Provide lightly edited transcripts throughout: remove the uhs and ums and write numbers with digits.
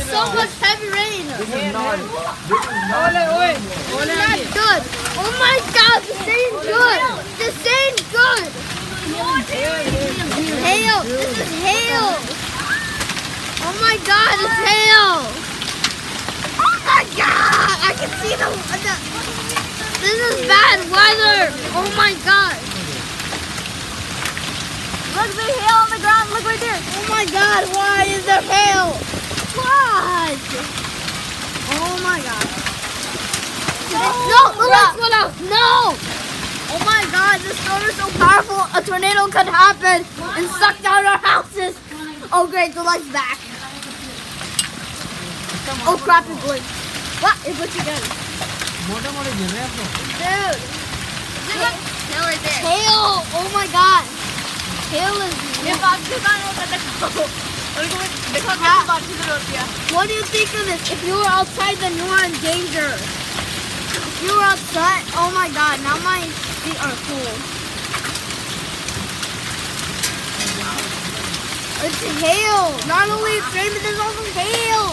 so much heavy rain. This is not Not good. Oh my God, this ain't good. This ain't good. Hail. This is hail. Oh my God, it's hail. Oh my God, I can see the. This is bad weather. Oh my God. Look, there's hail on the ground. Look right there. Oh my God, why is there hail? What? Oh my God. No, the lights went out. No. Oh my God, this storm is so powerful. A tornado could happen and suck down our houses. Oh great, the light's back. Oh crap, it glitched. What? It glitched again. Dude. Hail right there. Hail. Oh my God. Hail is. ये बात से कौन होगा देखो उनको मैं देखो कैसे बात से होती है What do you think of this? If you were outside, then you are in danger. If you were outside, oh my God, now my feet are cool. It's hail. Not only it's rain, but there's also hail.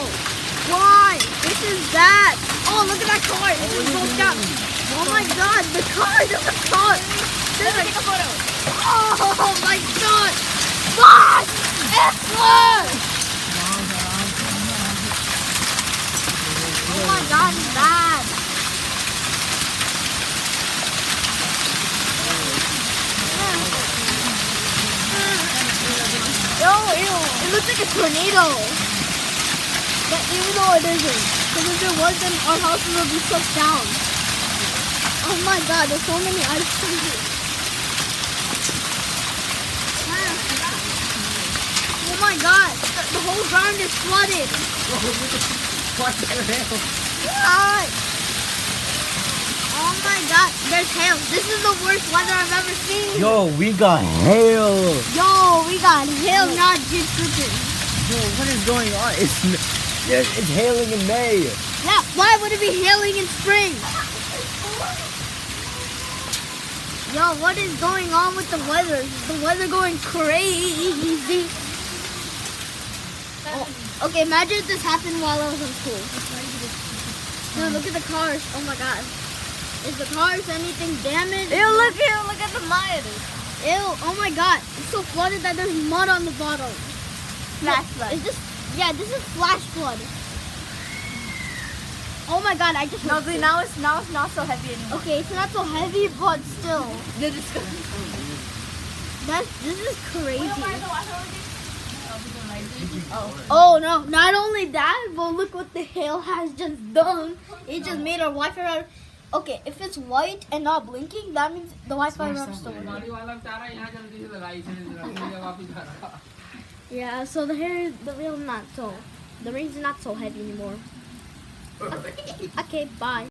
Why? This is bad. Oh, look at that car. It just broke down. Oh my God, the car. There's a car. There's take a photo Oh my God. What? It's worse. Oh my God, it's bad. Ew. It looks like a tornado. But even though it isn't. Because if it was, then our houses would be sucked down. Oh my God, there's so many ice cream here. Oh my God, the whole ground is flooded. What the hell? God. Oh my God, there's hail. This is the worst weather I've ever seen. Yo, we got hail. Yo, we got hail, not just cooking. Yo, what is going on? It's hailing in May. Yeah, why would it be hailing in spring? Yo, what is going on with the weather? Is the weather going crazy? Oh, okay, imagine if this happened while I was in school. Dude, look at the cars. Oh my God. Is the cars anything damaged? Ew, look at the mud. Ew, oh my God. It's so flooded that there's mud on the bottom. Flash flood. Is this, yeah, this is flash flood. Oh my God, I just... No, see, now it's not so heavy anymore. Okay, it's not so heavy, but still. They're disgusting. This is crazy. Oh no, not only that, but look what the hail has just done. It just made our Wi-Fi router. Okay, if it's white and not blinking, that means the Wi-Fi router is still working. Yeah, so the rain's not so heavy anymore. Okay, bye.